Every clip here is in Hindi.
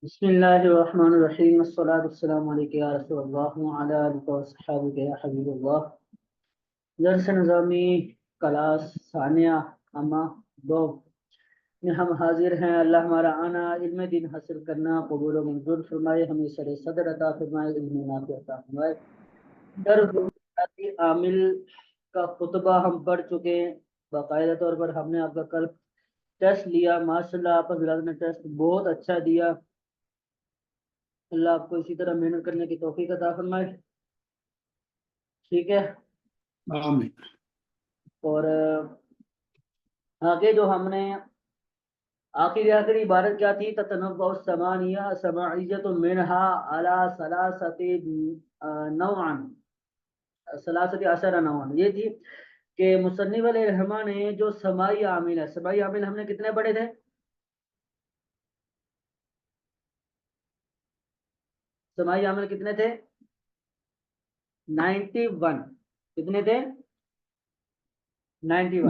बिस्मिल्लाहिर्रहमानिर्रहीम अस्सलातु वस्सलामु अलैका या रसूलल्लाह व अला आलिका व अस्हाबिका या हबीबल्लाह। दर्स निज़ामी क्लास सानिया अम्मा दो में हम हाजिर हैं। अल्लाह हमारा आना इल्म दीन हासिल करना कबूल व मंजूर फरमाए, हमें सर सदर अता फरमाए, इल्म नाफि अता फरमाए। दर आमिल का खुतबा हम पढ़ चुके हैं। बाकायदा तौर पर हमने आपका कल टेस्ट लिया, माशाल्लाह आप हज़रात ने टेस्ट बहुत अच्छा दिया। अल्लाह आपको इसी तरह मेहनत करने की तौफीक अता फरमाए। ठीक है। आमीन। और आगे जो हमने आखिरी इबारत क्या थी, ततनव्वउ समानिया समाइयतु मिनहा अला सलासति नौअन सलासति अशरा नौअन। ये थी कि मुसन्निफ अलैहिर्रहमा ने जो समाई आमिल है, समाई आमिल हमने कितने पढ़े थे? समाई आमिल कितने थे? 91। कितने थे? 91,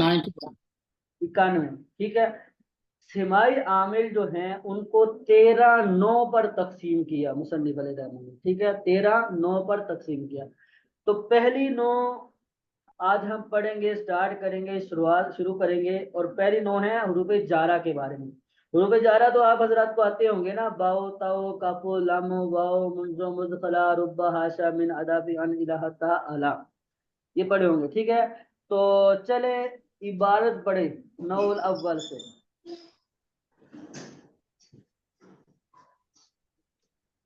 91। ठीक है। सिमाई आमिल जो हैं उनको 13 9 पर तकसीम किया मुसन्निफ अलैहिर्रहमा ने। ठीक है, 13 9 पर तकसीम किया। तो पहली 9 आज हम पढ़ेंगे, स्टार्ट करेंगे, शुरू करेंगे। और पहली 9 है हुरूफ जारा के बारे में। हुरूफ जारा तो आप हजरात को आते होंगे ना, बाओ ताओ काफो लामो वाओ मुंजो मुजखला रुब्बा हाशा मिन अदाफी अन इलाहा ता अला, ये पढ़े होंगे। ठीक है, तो चले इबारत पढ़े नौल अव्वल से।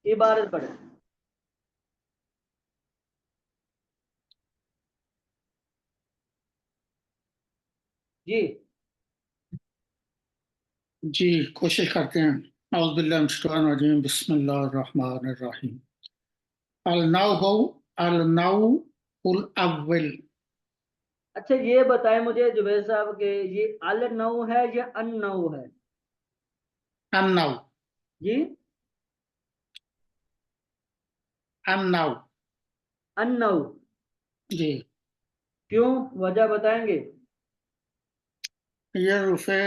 इबारत पढ़े जी। जी, कोशिश करते हैं। औज़ु बिल्लाहि मिनश शैतानिर रजीम, बिस्मिल्लाहिर रहमानिर रहीम। अल-नौउल अव्वल। अच्छा ये बताएं मुझे जुबैर साहब के, ये अल नौ है या अन नौ है? अन-नौ, जी, अन-नौ। अन नौ। जी, क्यों, वजह बताएंगे? ये रूफ़े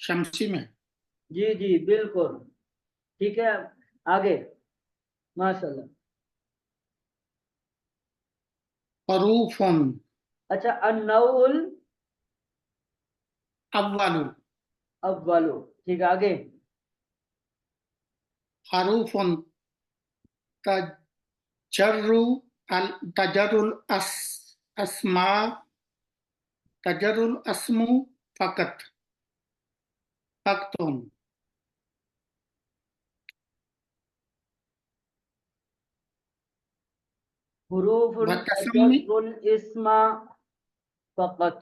शमसी में। जी जी बिल्कुल। ठीक है, आगे। माशाल्लाह। हरूफुन अच्छा, अन नौल अव्वलु, अव्वलो। ठीक है, आगे। हरूफुन तजर्रु तजर्रुल अस्मा, तजर्रुल अस्मु फ़कत, फ़क्तुन। हुरूफुन वतसम्मी तजर्रुल इस्मा फकत।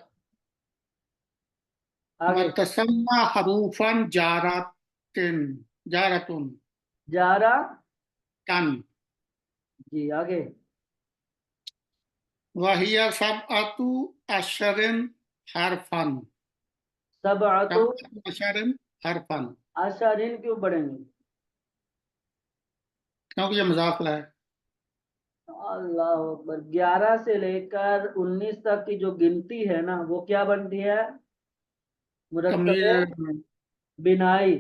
आगे। वतसम्मा हरूफन जारतुन जारा। तन। जी, आगे। वहिया सबअतु अशरिन हरफन, सबअतु सबअतु अशरिन हरफन, आशारीन क्यों पढ़ेंगे? क्योंकि ये मुज़ाफ़ है। अल्लाह अकबर। 11 से लेकर 19 तक की जो गिनती है ना, वो क्या बनती है? मुरक्कबे तमीज़ बिनाई।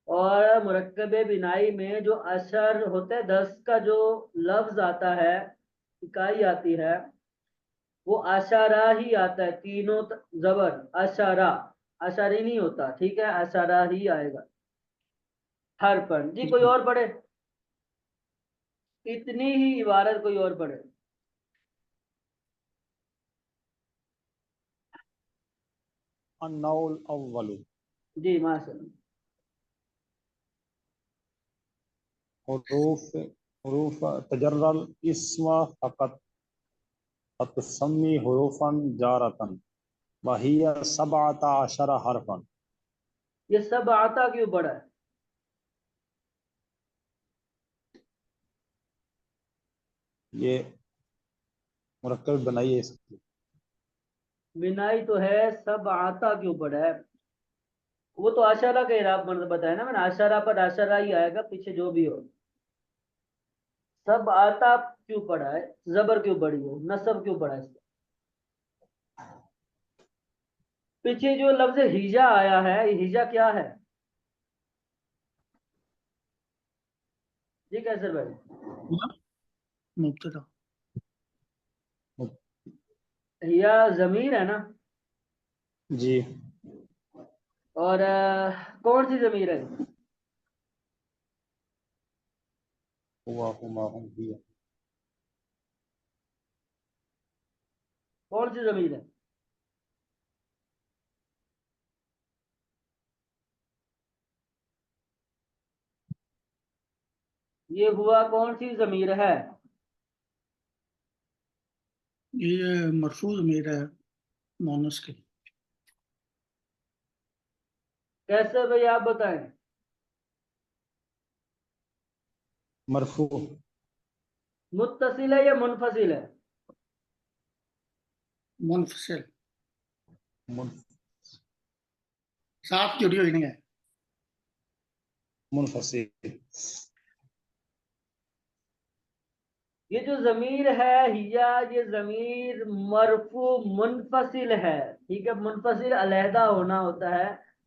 और मुरक्कबे बिनाई में जो अशर होते हैं, 10 का जो लफ्ज आता है, इकाई आती है, वो अशारा ही आता है। तीनों जबर अशारा, अशारी नहीं होता। ठीक है, अशारा ही आएगा हर पर। जी, कोई और पढ़े? इतनी ही इबारत कोई और पढ़े। अन्नौल अव्वलु जी माशाल्लाह। हुरूफ हुरूफ तजर्रल इस्म फ़क़त वतसम्मी हुरूफन जारतन वहिया सबअता अशरा हरफन। ये सब आता क्यों पढ़ा है? ये मुरक्कब बनाइए इसकी। बिनाई तो है, सब आता क्यों पढ़ा है? वो तो आशारा का इराब मतलब बताया ना मैंने, आशारा पर आशारा ही आएगा, पीछे जो भी हो। सब आता क्यों पढ़ा है? जबर क्यों पढ़ी हो, नसब क्यों पढ़ा है इसका? पीछे जो लफ्ज हिजा आया है, ये हिजा क्या है? जी कैसर भाई? मुब्तदा। हिया जमीर है ना? जी। और कौन सी जमीर है? हुआ हुमा हुम हिया। कौन सी जमीर है? ये हुआ कौन सी जमीर है? ये मरफूज मेरा है, मोनस के। कैसे भाई आप बताएं? मरफू। मुत्तसिल है या मुनफसिल है? मुनफसिल, मुन, साथ जुड़ी हुई नहीं है। मुनफसिल। ये जो जमीर है हिया, ये जमीर मरफू मुनफसिल है। ठीक है, मुनफसिल अलहदा होना होता है,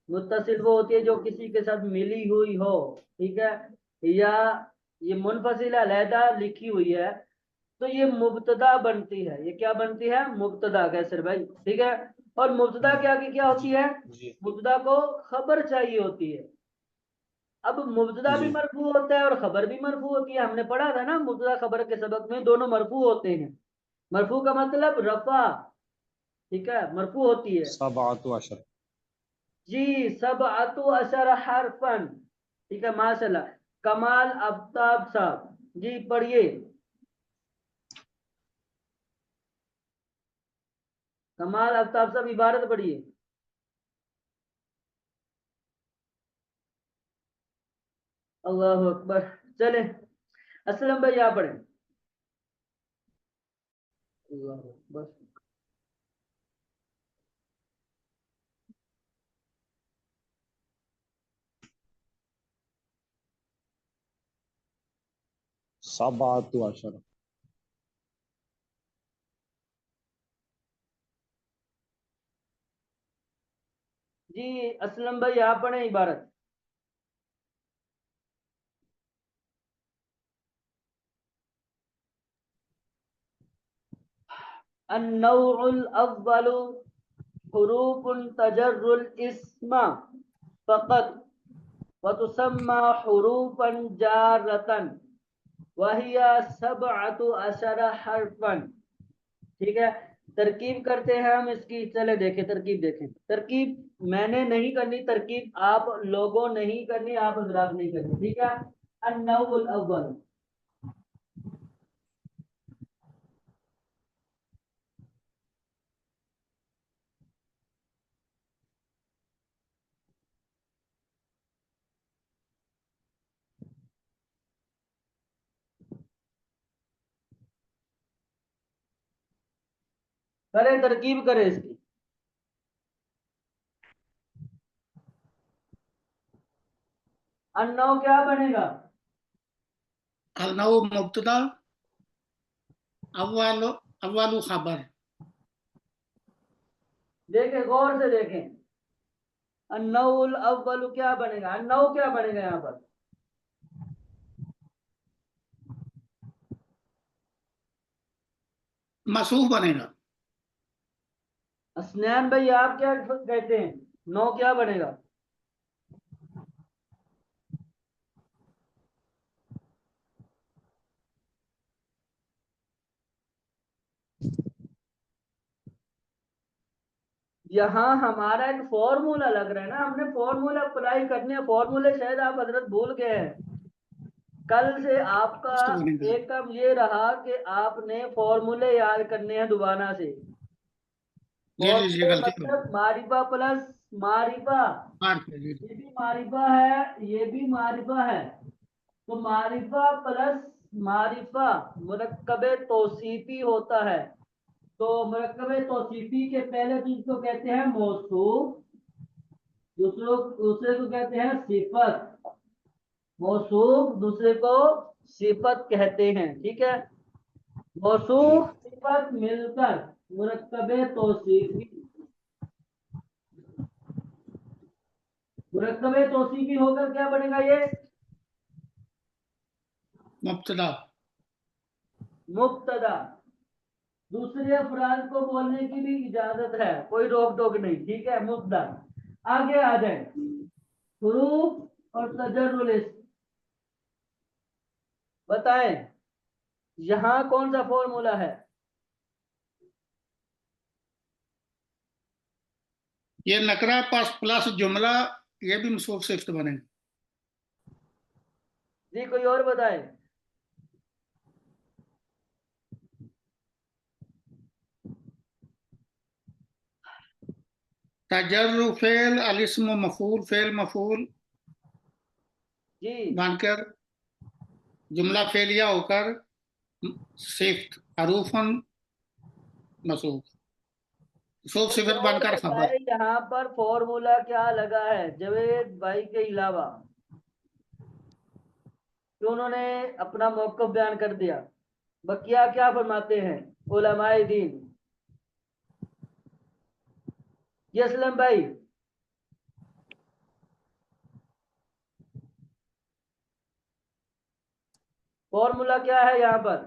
मुत्तसिल वो होती है जो किसी के साथ मिली हुई हो। ठीक है, हिया ये मुनफसिल अलहदा लिखी हुई है, तो ये मुब्तदा बनती है। ये क्या बनती है? मुब्तदा, कैसर भाई, ठीक है। और मुब्तदा क्या की क्या होती जी है? जी मुब्तदा को खबर चाहिए होती है। अब मुब्तदा भी जी। मरफू होता है और खबर भी मरफू होती है, हमने पढ़ा था ना मुब्तदा खबर के सबक में, दोनों मरफू होते हैं। मरफू का मतलब रफा, ठीक है, मरफू होती है। सबातु अशर। जी, सब अतु अशर हरफन, ठीक है, माशाल्लाह। कमाल आफ्ताब साहब जी पढ़िए। कमाल आफ्ताब साहब इबारत पढ़िए। अल्लाह अकबर। चले, असलम भाई आप पढ़े। अल्लाह अकबर। सबातु अशर। जी असलम भाई आप पढ़े इबारत। अन्नौउल अव्वलु हुरूफुन तजर्रुल इस्मा फकत वतुसम्मा हुरूफन जारतन वहिया सबअतु अशरा हरफन। ठीक है, तरकीब करते हैं हम इसकी। चले देखें तरकीब, देखें तरकीब। मैंने नहीं करनी तरकीब, आप लोगों नहीं करनी, आप हजरात नहीं करनी, ठीक है। अन्नौउल अव्वल, करें तरकीब करें इसकी। अन्नौ क्या बनेगा? अलनौ मुब्तदा, अव्वल अव्वलु खबर। देखें गौर से देखें, अन्नौल अव्वल क्या बनेगा? अन्नौ क्या बनेगा यहाँ पर? मसूफ बनेगा। असनैन भाई आप क्या कहते हैं? नौ क्या बनेगा? यहाँ हमारा एक फॉर्मूला लग रहा है ना, हमने फॉर्मूला अप्लाई करने हैं। फॉर्मूले शायद आप हजरत भूल गए हैं। कल से आपका कुछ तो बनेगा। एक काम ये रहा कि आपने फॉर्मूले याद करने हैं दोबारा से। ले लीजिए, फॉर्मूले गलती हो मतलब मारिफा प्लस मारिफा, मार्क ले लीजिए। ये भी मारिफा है, ये भी मारिफा है। तो मारिफा प्लस मारिफा मुरक्कबे तौसीफी होता है। तो मुरक्कबे तौसीफी के पहले चीज को कहते हैं मौसूफ, दूसरों दूसरे को कहते हैं सिफत। मौसूफ दूसरे को सिफत कहते हैं, ठीक है। मौसूफ सिफत मिलकर मुरक्कबे तौसीफी, मुरक्कबे तौसीफी होकर क्या बनेगा ये? मुब्तदा। मुब्तदा। दूसरे अफराद को बोलने की भी इजाजत है, कोई रोक टोक नहीं, ठीक है। मुब्तदा। आगे आ जाए, हुरूफ और तजर्रुल इस्म। बताएं यहां कौन सा फॉर्मूला है? ये नकरा पास प्लस जुमला, ये भी मसरूफ सिफ्त बनेगा। जी कोई और बताए। तजर्रु फेल, अलिस्म मफूल, फेल मफूल जी बनकर जुमला फेलिया होकर सिफ्त अरूफन मसरूफ, मसरूफ कोई सिफत और बनकर खबर। बताए यहाँ पर फॉर्मूला क्या लगा है जावेद भाई के अलावा, कि उन्होंने अपना मौक़िफ़ बयान कर दिया। बकिया क्या फरमाते हैं उलमाए दीन? ये असलम भाई, फॉर्मूला क्या है यहाँ पर?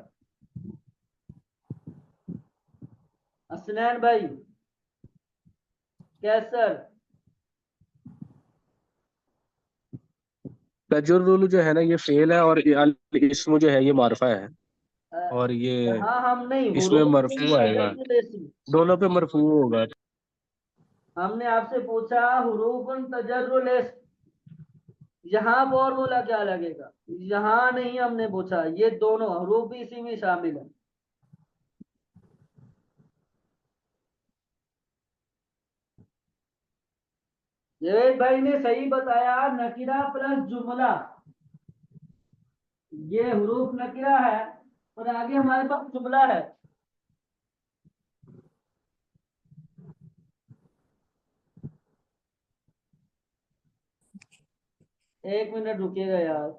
असनैन भाई, कैसर। तजुर्रुल जो है ना ये फेल है, और अल इस्म जो है ये मारफा है, और ये हाँ हम नहीं, इसमें हुरूफ मरफू आएगा, तजर्रुल इस्म। दोनों पे मरफू होगा। हमने आपसे पूछा हुरूफुन तजर्रुल इस्म, यहाँ फॉर्मूला क्या लगेगा? यहाँ नहीं हमने पूछा, ये दोनों हरूफ भी इसी में शामिल है। जवेद भाई ने सही बताया, नकीरा प्लस जुमला, ये हरूफ नकीरा है और आगे हमारे पास जुमला है। एक मिनट रुकिएगा यार।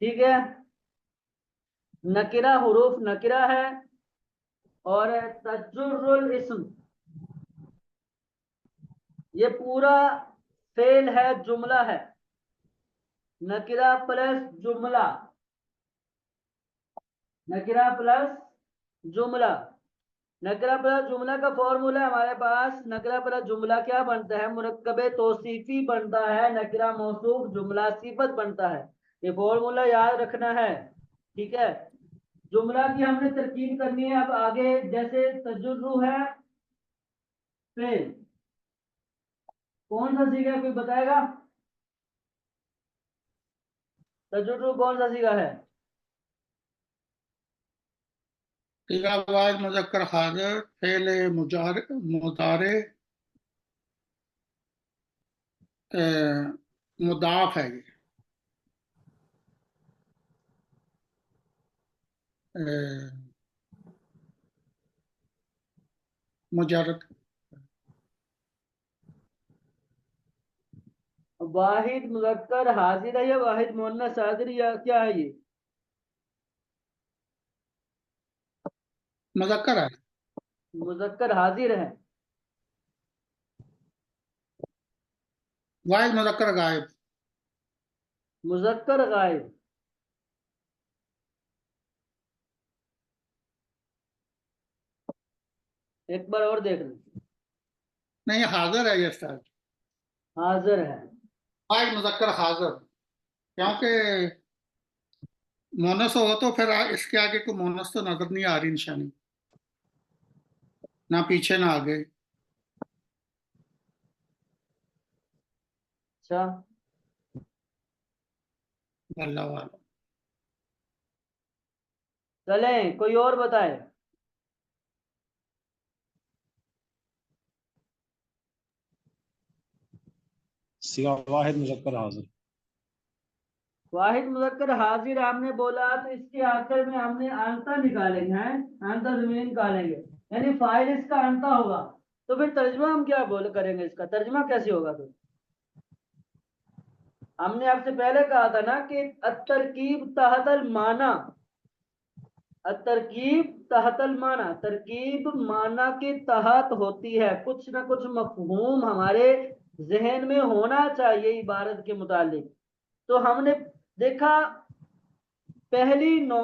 ठीक है, नकीरा हुरूफ नकीरा है और तजुर्रुल इस्म ये पूरा फेल है, जुमला है। नकीरा प्लस जुमला, नकीरा प्लस जुमला। नकरा प्लस जुमला का फॉर्मूला है हमारे पास। नकरा प्लस जुमला क्या बनता है? मुरक्कबे तौसीफी बनता है, नकरा मौसूफ जुमला सिफत बनता है। ये फॉर्मूला याद रखना है, ठीक है। जुमला की हमने तरकीब करनी है अब आगे। जैसे तजुर्रु है फेल, कौन सा सीगा कोई बताएगा? तजुर्रु कौन सा सीगा है? सीगा वाहिद मुज़क्कर हाज़िर, फेल मुजारे मुदाफ है ये। मुजर्रद वाहिद मुजक्कर हाजिर है या वाहिद मुअन्नस हाजिर या क्या है ये? मुज़क्कर है। मुजक्कर हाजिर है। वाहिद मुज़क्कर गायब। मुजक्कर गायब। एक बार और देख लो। नहीं, हाजिर है ये सर। हाजिर है। वाहिद मुज़क्कर हाजिर, क्योंकि मोनस हो तो फिर इसके आगे को मोनस तो नजर नहीं आ रही निशानी, ना पीछे ना आगे। अच्छा, अल्लाह वाला। चलें कोई और बताए। सिवा वाहिद मुजक्कर हाजिर। वाहिद मुजक्कर हाजिर आपने बोला तो इसके आखिर में हमने अंता निकालेंगे, हैं अंता जमीन निकालेंगे, यानी फाइल इसका अंता होगा। तो फिर तर्जमा हम क्या बोल करेंगे, इसका तर्जमा कैसे होगा? तो हमने आपसे पहले कहा था ना कि अतरकीब तहतल माना, तरकीब तहतल माना, तरकीब माना के तहत होती है। कुछ ना कुछ मफहूम हमारे जहन में होना चाहिए इबारत के मुतालिक। तो हमने देखा पहली नौ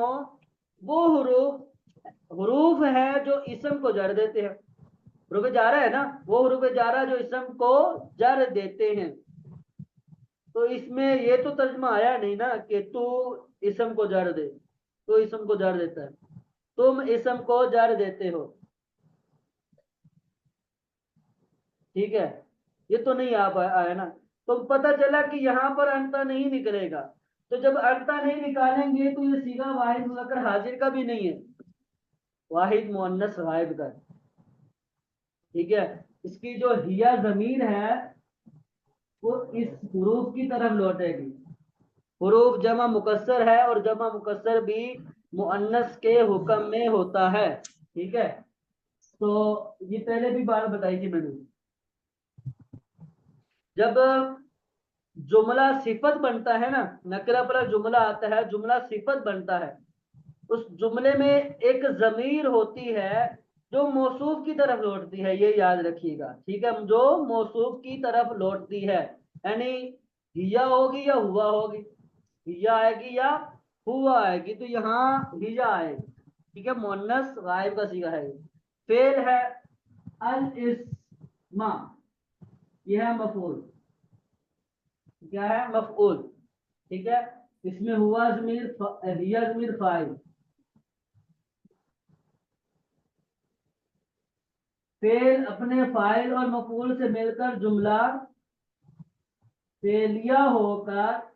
वो हुरूफ है जो इसम को जड़ देते हैं। हुरूफ जारा है ना, वो हुरूफ जारा जो इसम को जड़ देते हैं। तो इसमें ये तो तर्जमा आया नहीं ना कि तू इसम को जड़ दे, तो इसम को जड़ देता है, तुम इसम को जड़ देते हो, ठीक है, ये तो नहीं आया ना। तो पता चला कि यहाँ पर अंता नहीं निकलेगा। तो जब अंता नहीं निकालेंगे तो ये सीगा वाहिद मुज़क्कर हाजिर का भी नहीं है, वाहिद मुअन्नस गायब का है, ठीक है। इसकी जो हिया जमीर है वो इस हुरूफ की तरफ लौटेगी। हुरूफ जमा मुकस्सर है और जमा मुकस्सर भी मुअन्नस के हुक्म में होता है, ठीक है। तो ये पहले भी बात बताई थी मैंने। जब जुमला सिफत बनता है ना, नकरा पर जुमला आता है, जुमला सिफत बनता है, उस जुमले में एक जमीर होती है जो मौसूफ की तरफ लौटती है, ये याद रखिएगा, ठीक है, जो मौसूफ की तरफ लौटती है। यानी हिया होगी या हुआ होगी, हिया आएगी या हुआ आएगी, तो यहाँ हिया आएगी, ठीक है, मुअन्नस गायब का सीगा है। फेल है अल इस्मा, यह है मफूल, क्या है, मफऊल, ठीक है। इसमें हुआ जमीर हिया जमीर फाइल, फेल अपने फाइल और मफूल से मिलकर जुमला फेलिया होकर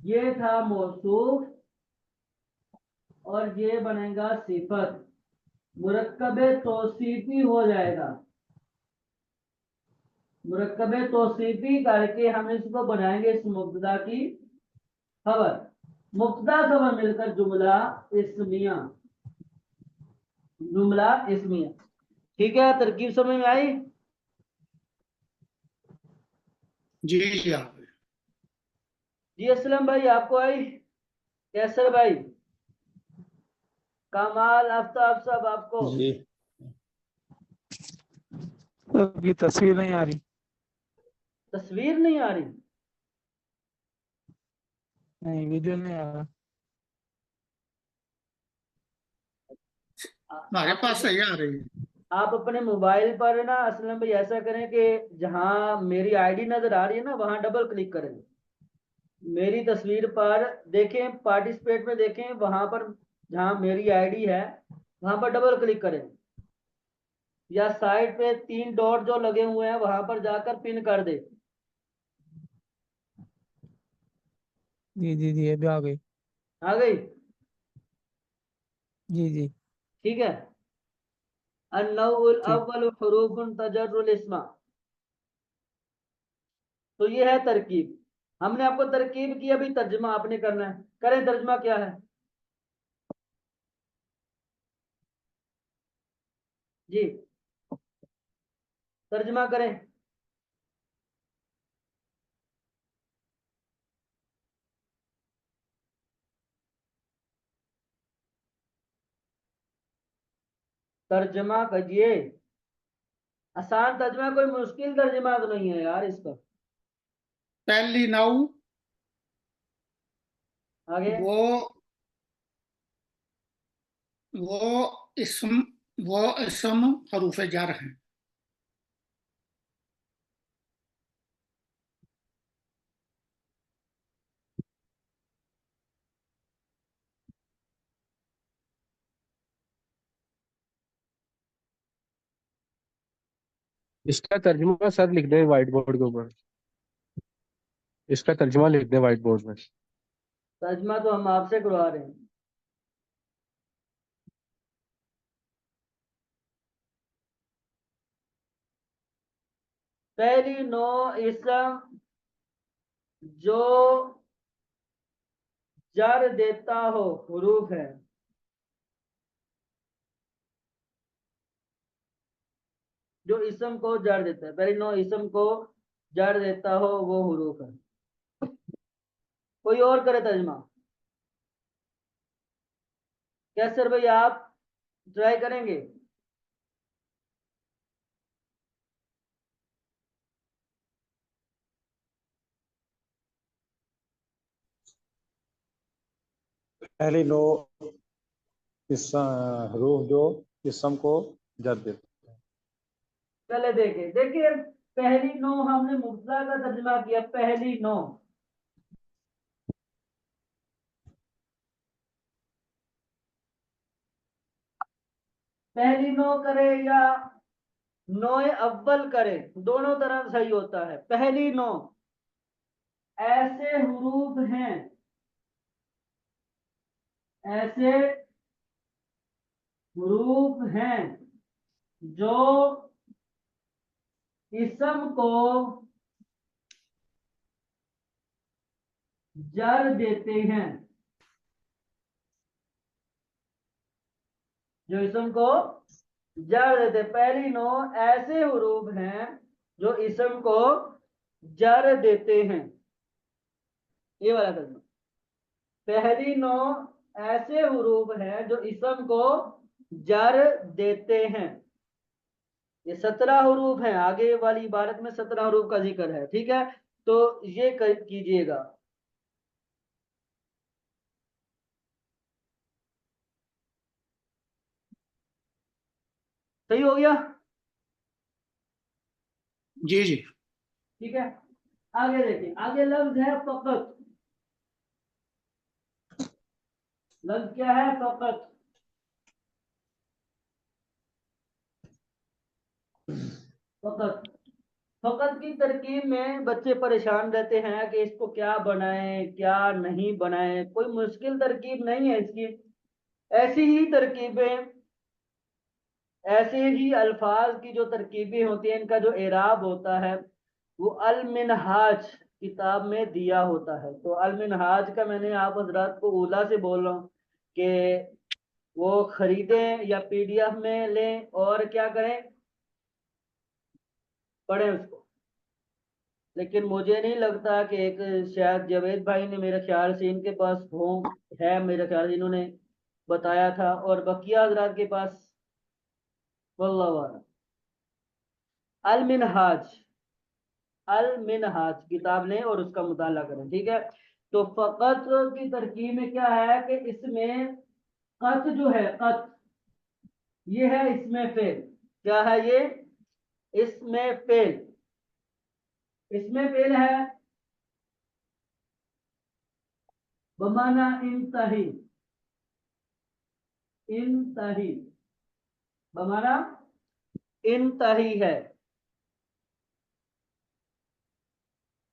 ये था मौसूफ और ये बनेगा सिफत, मुरक्कबे तौसीफी हो जाएगा। मुरक्कबे तौसीफी करके हम इसको बनाएंगे इस मुब्तदा की खबर, मुब्तदा खबर मिलकर जुमला इस्मिया, जुमला इस्मिया, ठीक है। तरकीब समझ में आई? जी जी आप जी असलम भाई आपको आई? कैसर भाई, कमाल, आफ्ताब साहब आपको? जी अभी तस्वीर नहीं आ रही। तस्वीर नहीं आ रही? नहीं, वीडियो नहीं आ रहा। हमारे आप पास सही आ रही है। आप अपने मोबाइल पर ना असलम भाई ऐसा करें कि जहां मेरी आईडी नजर आ रही है ना वहां डबल क्लिक करें, मेरी तस्वीर पर देखें, पार्टिसिपेट में देखें, वहां पर जहां मेरी आईडी है वहां पर डबल क्लिक करें, या साइड पे तीन डॉट जो लगे हुए हैं वहां पर जाकर पिन कर दे। जी जी जी, अभी आ गई। आ गई? जी जी। ठीक है। अन्नउल ठीक। अव्वल हुरूफुन तजर्रुल इस्मा, तो ये है तरकीब। हमने आपको तरकीब की, अभी तर्जमा आपने करना है, करें तर्जमा क्या है जी, तर्जमा करें। तर्जमा करिए, आसान तर्जमा, कोई मुश्किल तर्जमा तो नहीं है यार इसका। पहली नाउ आगे वो वो इसम वो इसम हरूफ जार हैं। इसका तर्जुमा सर लिख दें व्हाइट बोर्ड के ऊपर। इसका तर्जुमा लिख दें व्हाइट बोर्ड में। तर्जमा तो हम आपसे करवा रहे हैं। पहली नो इसम जो जड़ देता हो हुरूफ है। जो इसम को जड़ देता है, पहली नौ इसम को जड़ देता हो वो हुरूफ है। कोई और करे तर्जमा। कैसर भाई आप ट्राई करेंगे? पहली नो इस हरूफ जो इसम को जर देते। चले देखे देखिए, पहली नौ हमने मुब्तदा का तर्जमा किया, पहली नौ। पहली नौ करे या नोए अव्वल करे, दोनों तरह सही होता है। पहली नौ ऐसे हुरूफ हैं, ऐसे हुरूफ हैं जो इसम को जर देते हैं, जो इसम को जर देते। पहली नौ ऐसे हुरूफ हैं जो इसम को जर देते हैं, ये वाला तर्जुमा। पहली नौ ऐसे हुरूफ हैं जो इसम को जर देते हैं। ये 17 हुरूफ हैं, आगे वाली इबारत में 17 हुरूफ का जिक्र है, ठीक है। तो ये कीजिएगा। सही हो गया? जी जी। ठीक है, आगे देखिए। आगे लफ्ज है फकत। लफ्ज क्या है? फकत। फकत फकत की तरकीब में बच्चे परेशान रहते हैं कि इसको क्या बनाएं क्या नहीं बनाएं। कोई मुश्किल तरकीब नहीं है इसकी। ऐसी ही तरकीबें, ऐसे ही अल्फाज की जो तरकीबें होती हैं, इनका जो एराब होता है वो अल मिनहाज किताब में दिया होता है। तो अल मिनहाज का मैंने आप हजरात को ओला से बोल रहा हूँ कि वो खरीदें या पीडीएफ में लें और क्या करें, पढ़ें उसको। लेकिन मुझे नहीं लगता कि एक, शायद जावेद भाई ने मेरे ख्याल से इनके पास हो, है मेरे ख्याल से इन्होंने बताया था, और बकिया हजरात के पास वल्लाहु आलम। अल मिनहाज, अल मिनहाज किताब लें और उसका मुताला करें, ठीक है। तो फकत की तरकीब में क्या है कि इसमें कत जो है, कत ये है इसमें फेल। क्या है ये? इसमें फेल। इसमें फेल है बमाना इंतही। इंतही बमाना इंतही है।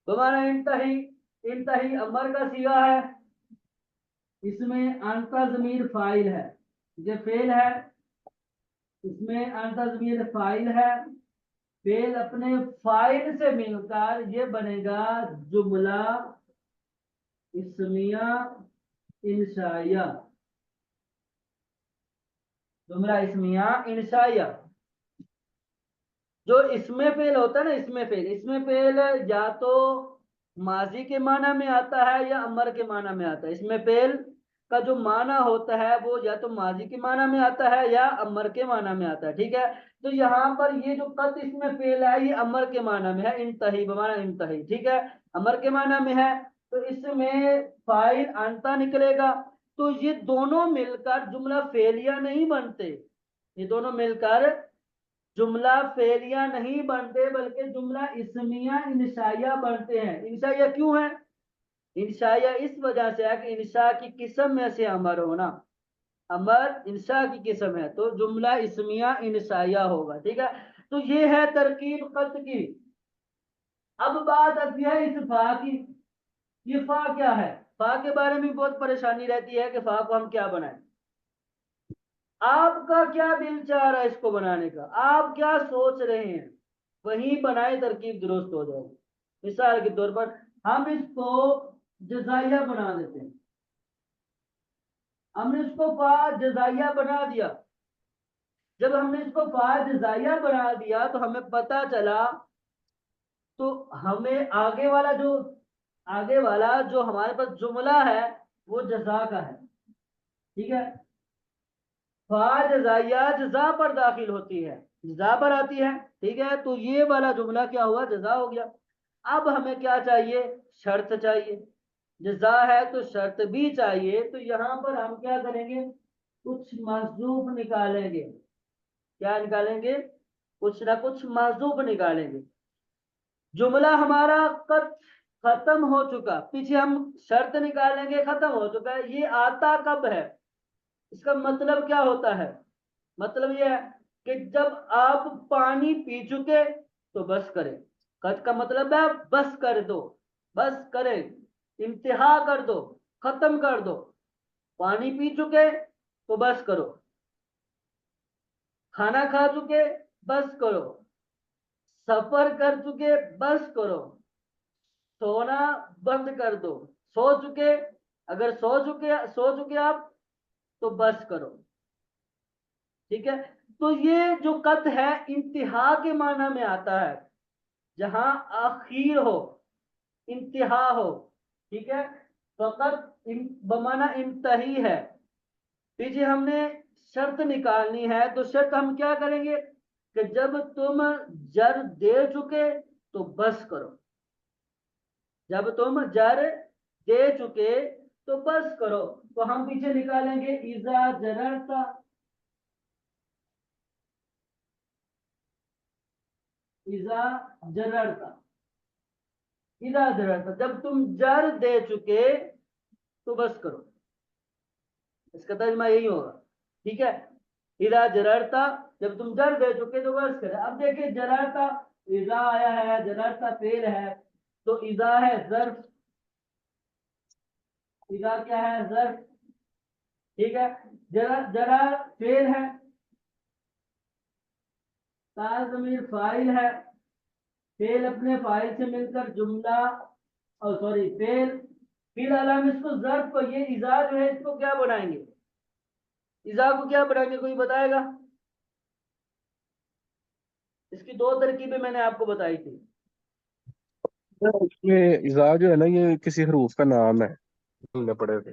बमाना इंतही। इंतही अमर का सीगा है। इसमें अंता जमीर फाइल है। ये फेल है, इसमें अंता जमीर फाइल है। फेल अपने फाइल से मिलकर ये बनेगा जुमला इस्मिया इंशाइया। जुमला इस्मिया इंशाइया। जो इसमें फेल होता है ना, इसमें फेल, इसमें फेल या तो माजी के माना में आता है या अमर के माना में आता है। इसमें फेल का जो माना होता है वो या तो माजी के माना में आता है या अमर के माना में आता है, ठीक है। तो यहाँ पर ये जो कत इसमें फेल है ये अमर के माना में है, इंतही बमाना इंतही, ठीक है, अमर के माना में है। तो इसमें फाइल अंता निकलेगा। तो ये दोनों मिलकर जुमला फेलिया नहीं बनते। ये दोनों मिलकर जुमला फेलिया नहीं बनते, बल्कि जुमला इस्मिया इंशाइया बनते हैं। इंशाइया क्यों है? इंशाइया इस वजह से है कि इंशा की किस्म में से अमर होना। अमर इंशा की किस्म है तो जुमला इस्मिया इंशाइया होगा, ठीक है। तो ये है तरकीब कत की। अब बात आती है इस फा की। ये फा क्या है? फा के बारे में बहुत परेशानी रहती है कि फा को हम क्या बनाएं। आपका क्या दिल चाह रहा है इसको बनाने का, आप क्या सोच रहे हैं, वही बनाए, तरकीब दुरुस्त हो जाएगी। मिसाल के तौर पर हम इसको जजाइया बना देते हैं। हमने इसको फा जजाइया बना दिया। जब हमने इसको फा जजाइया बना दिया तो हमें पता चला, तो हमें आगे वाला जो हमारे पास जुमला है वो जजा का है। ठीक है, फा जजाइया जजा पर दाखिल होती है, जजा पर आती है। ठीक है, तो ये वाला जुमला क्या हुआ, जजा हो गया। अब हमें क्या चाहिए, शर्त चाहिए। जजा है तो शर्त भी चाहिए, तो यहां पर हम क्या करेंगे, कुछ महजूब निकालेंगे। क्या निकालेंगे, कुछ ना कुछ महजूब निकालेंगे। जुमला हमारा कब खत्म हो चुका, पीछे हम शर्त निकालेंगे, खत्म हो चुका है। ये आता कब है, इसका मतलब क्या होता है, मतलब ये है कि जब आप पानी पी चुके तो बस करें। कद का मतलब है बस कर दो, बस करें, इंतहा कर दो, खत्म कर दो। पानी पी चुके तो बस करो, खाना खा चुके बस करो, सफर कर चुके बस करो, सोना बंद कर दो, सो चुके, अगर सो चुके आप तो बस करो। ठीक है, तो ये जो कत है इंतहा के माना में आता है, जहां आखिर हो, इंतहा हो। ठीक है, फकत बमाना इंतही है। पीछे हमने शर्त निकालनी है, तो शर्त हम क्या करेंगे कि जब तुम जर दे चुके तो बस करो। जब तुम जर दे चुके तो बस करो। तो हम पीछे निकालेंगे इजा जररता, इजा जररता, इजा जररता, जब तुम जर दे चुके तो बस करो। इसका तर्जुमा यही होगा। ठीक है, इजा जररता, जब तुम जर दे चुके तो बस करें। अब देखिए जररता, इजा आया है, जररता फेल है, तो इजा है जर्फ, इजा क्या है, जर्फ। ठीक है, जरा जरा फेल है, ताज़ ज़मीर फाइल है, फेल अपने फाइल से मिलकर जुमला, और सॉरी फेल, फिर हम इसको जर्फ को, ये इजा जो है इसको क्या बनाएंगे, इजा को क्या बनाएंगे, कोई बताएगा। इसकी दो तरकीबें मैंने आपको बताई थी। ये इज़ा जो है ना, ये किसी हरूफ का नाम है, हमने पढ़े थे।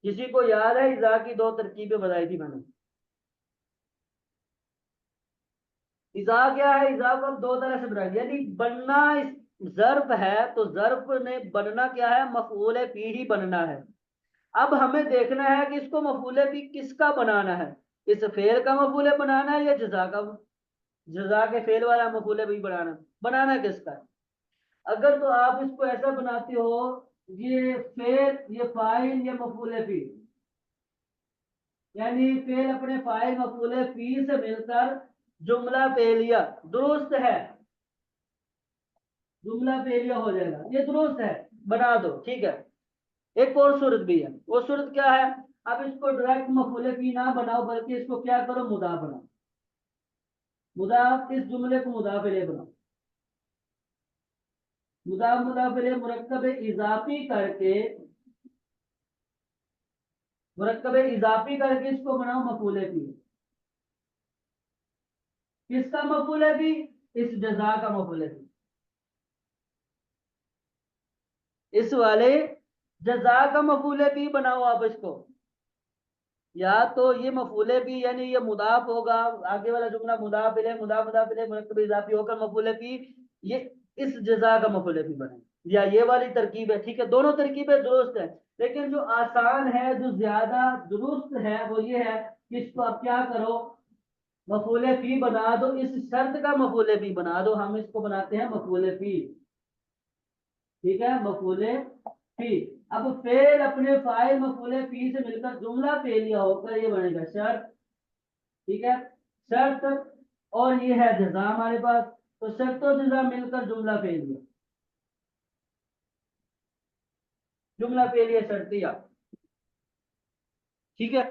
किसी को याद है इजा की दो तरकीबें बताई थी मैंने। इजा क्या है, इजा को हम दो तरह से बनाएंगे, यानी बनना, इस जर्फ है तो जर्फ ने बनना क्या है, मफूल पी ही बनना है। अब हमें देखना है कि इसको मफूले भी किसका बनाना है, इस फेल का मफूले बनाना है या जजा का, जजा के फेल वाला मफूले भी बनाना, बनाना किसका है। अगर तो आप इसको ऐसा बनाते हो, ये फेल, ये फाइल, ये मफूले भी, यानी फेल अपने फाइल मफूले फी से मिलकर जुमला फेलिया, दुरुस्त है, जुमला फेलिया हो जाएगा, ये दुरुस्त है, बना दो। ठीक है, एक और सूरत भी है, वो सूरत क्या है, अब इसको डायरेक्ट मफूले फी ना बनाओ, बल्कि इसको क्या करो, मुदाफ बनाओ। मुदाफ, इस जुमले को मुदाफ इलैह बनाओ। मुदाफ इलैह मुरक्कब इजाफी करके, मुरक्कब इजाफी करके इसको बनाओ मफूले फी। किसका मफूले फी, इस जजा का मफूले फी, इस वाले जजा का मफूले फी बनाओ आप इसको। या तो ये मफूले भी, यानी ये मुदाफ होगा, आगे वाला जुमला मुदाफ इलैह, मुदाफ इलैह मुरक्कब इजाफी होकर मफूले भी, ये इस जजा का मफूले भी बने, या ये वाली तरकीब है। ठीक है, दोनों तरकीबें दुरुस्त है, लेकिन जो आसान है, जो ज्यादा दुरुस्त है, वो ये है कि इसको आप क्या करो, मफूले फी बना दो, इस शर्त का मफूले फी बना दो। हम इसको बनाते हैं मफूले फी। ठीक है, मफूले फी। अब फेल अपने फाइल मफूले फी से मिलकर जुमला फेलिया होकर ये बनेगा शर्त। ठीक है, शर्त, और ये है जजा हमारे पास, तो शर्त और जजा मिलकर जुमला फेलिया, जुमला फेलिया शर्तिया। ठीक है,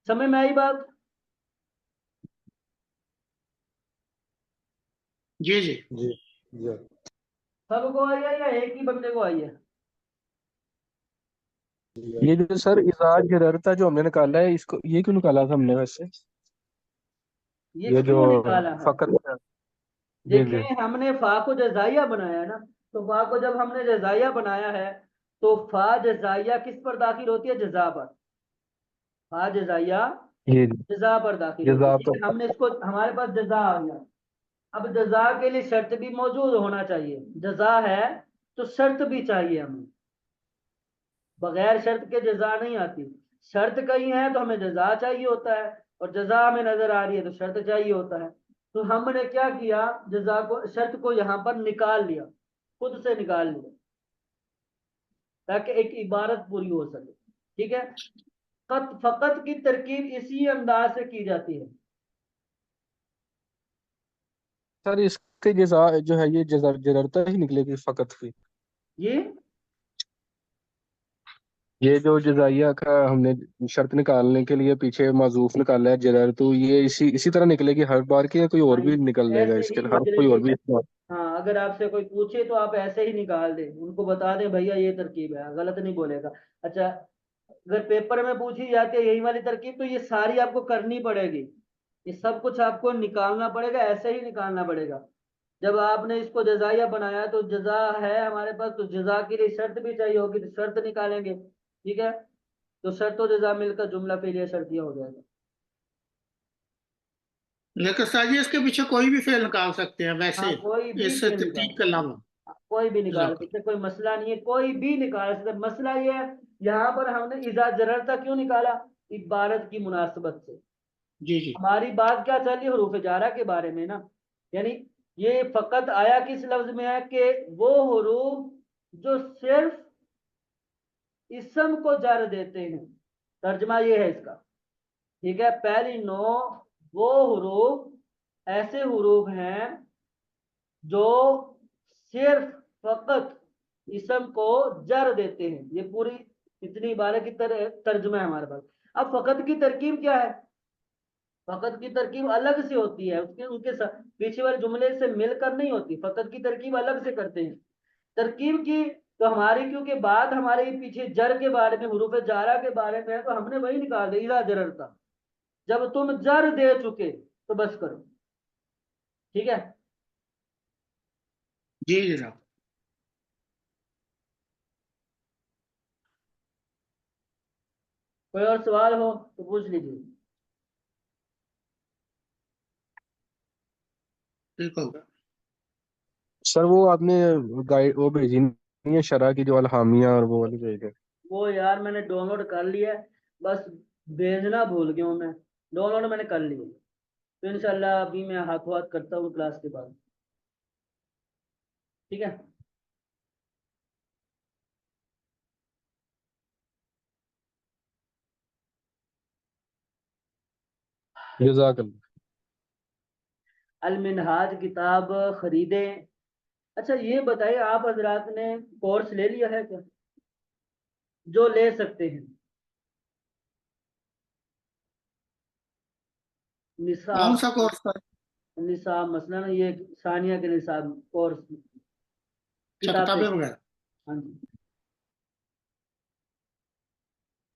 समझ में आई बात। जी जी। जी जी। सबको आई है या एक ही बंदे को आई है? जी ये जो सर इजाज जररता जो हमने निकाला है, इसको ये क्यों निकाला था हमने वैसे? ये ये जो क्यों निकाला है? फकर। जी जी। देखें, हमने फा को जजाइया बनाया है ना, तो फा को जब हमने जजाइया बनाया है तो फा जजाइया किस पर दाखिल होती है? जजा पर। फा जजाइया जी जी। जजा पर दाखिल होती है। जज़ाब ठीक है, तो। हमने इसको, हमारे पास जजा आ गया। अब जजा के लिए शर्त भी मौजूद होना चाहिए। जजा है तो शर्त भी चाहिए हमें, बगैर शर्त के जजा नहीं आती। शर्त कहीं है तो हमें जजा चाहिए होता है, और जजा हमें नजर आ रही है तो शर्त चाहिए होता है। तो हमने क्या किया, जजा को, शर्त को यहां पर निकाल लिया, खुद से निकाल लिया, ताकि एक इबारत पूरी हो सके। ठीक है, फकत की तरकीब इसी अंदाज से की जाती है। सर इसके जजा जो है ये जररता ही निकलेगी फकत की। ये ये जो जजाइया का हमने शर्त निकालने के लिए पीछे माजूफ निकाला है जरर, तो ये इसी तरह निकलेगी हर बार की, या कोई और हाँ, भी निकल जाएगा ऐसे इसके ही हर कोई निकलेगी। और भी इस्तेमाल? हाँ, अगर आपसे कोई पूछे तो आप ऐसे ही निकाल दें, उनको बता दें भैया ये तरकीब है, गलत नहीं बोलेगा। अच्छा, अगर पेपर में पूछी जाती है यही वाली तरकीब, तो ये सारी आपको करनी पड़ेगी, ये सब कुछ आपको निकालना पड़ेगा, ऐसे ही निकालना पड़ेगा। जब आपने इसको जजाइया बनाया तो जजा है हमारे पास, तो जजा के लिए शर्त भी चाहिए होगी, तो शर्त निकालेंगे। ठीक है, तो शर्त और जजा मिलकर जुमला फेलिया शर्तिया हो जाएगा। लेकिन सर जी इसके पीछे कोई भी फेल निकाल सकते हैं हाँ, वैसे, कोई भी इस फेल निकाल तरतीब के सकते अलावा। हैं, कोई भी निकाल बिल्कुल। सकते हैं, कोई मसला नहीं है, कोई भी निकाल सकते हैं। मसला ये है, यहाँ पर हमने इजा जररता क्यों निकाला? इबारत की मुनासबत से। जी जी। हमारी बात क्या चल रही है? हरूफ जारा के बारे में ना। यानी ये फकत आया किस लफ्ज में है कि वो हरूफ जो सिर्फ इसम को जर देते हैं, तर्जमा ये है इसका। ठीक है, पहली नौ वो हरूफ ऐसे हरूफ हैं जो सिर्फ फकत इसम को जर देते हैं। ये पूरी इतनी इबारत की तर्जुमा है हमारे पास। अब फकत की तरकीब क्या है? फकत की तरकीब अलग से होती है, उसके उनके पीछे वाले जुमले से मिलकर नहीं होती, फकत की तरकीब अलग से करते हैं। तरकीब की तो हमारी, क्योंकि बात हमारे पीछे जर के बारे में, हुरूफ जारा के बारे में है, तो हमने वही निकाल दिया, इला जरर था। जब तुम जर दे चुके तो बस करो। ठीक है, जी जनाब। कोई और सवाल हो तो पूछ लीजिए। बिल्कुल। सर वो आपने गाइड वो भेजी नहीं है शरह की, जो अलहामिया और वो वाली भेज है? वो यार मैंने डाउनलोड कर लिया है, बस भेजना भूल गया हूँ मैं। डाउनलोड मैंने कर लिया, तो इंशाल्लाह अभी मैं हाथों हाथ करता हूँ क्लास के बाद। ठीक है। जज़ाकल्लाह। अल मिनहाज किताब खरीदें। अच्छा, ये बताइए, आप हजरात ने कोर्स ले लिया है क्या? जो ले सकते हैं, कौन निसाब। सा कोर्स था? निसाब मसलन ये सानिया के निसाब कोर्स, अच्छा, किताब किताबें ले। वगैरह। हाँ जी।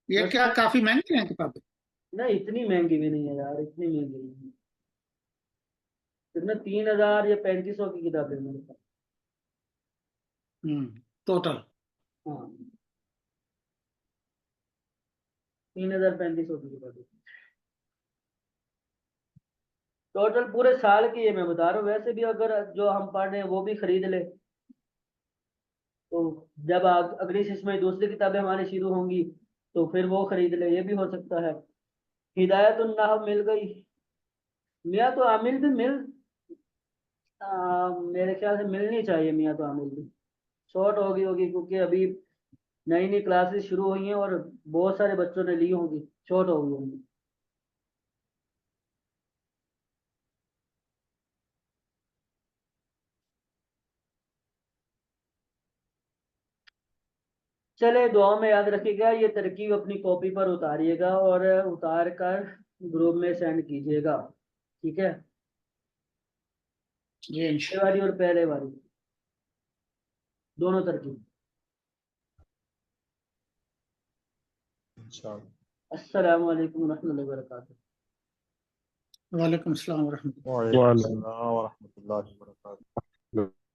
ये क्या मसलन काफी महंगी हैं किताबें? नहीं, इतनी महंगी भी नहीं है यार, इतनी महंगी नहीं है। कितना, 3,000 या 3,500 की किताबें मेरे पास। टोटल। हाँ, 3,000 3,500 की किताबें टोटल पूरे साल की है, मैं बता रहा हूँ। वैसे भी अगर जो हम पढ़ रहे हैं वो भी खरीद ले, तो जब अगली शिश में दूसरी किताबें हमारी शुरू होंगी तो फिर वो खरीद ले, ये भी हो सकता है। हिदायत नाहव मिल गई, मियाँ तो आमिल भी मेरे ख्याल से मिलनी चाहिए मियाँ तो आमिल भी। शॉर्ट होगी होगी क्योंकि अभी नई नई क्लासेस शुरू हुई हैं और बहुत सारे बच्चों ने ली होंगी, शॉर्ट होगी होंगी। चले, दुआ में याद रखिएगा, ये तरकीब अपनी कॉपी पर उतारिएगा और उतार कर ग्रुप में सेंड कीजिएगा। ठीक है। जी ये इंशाल्लाह। वाली और पहले वाली दोनों तरकीब। इंशाअल्लाह। अस्सलामु अलैकुम रहमतुल्लाहि व बरकातुहू। वालेकुम अस्सलाम व रहमतुल्लाह। वालेकुम अस्सलाम व रहमतुल्लाहि व बरकातुहू।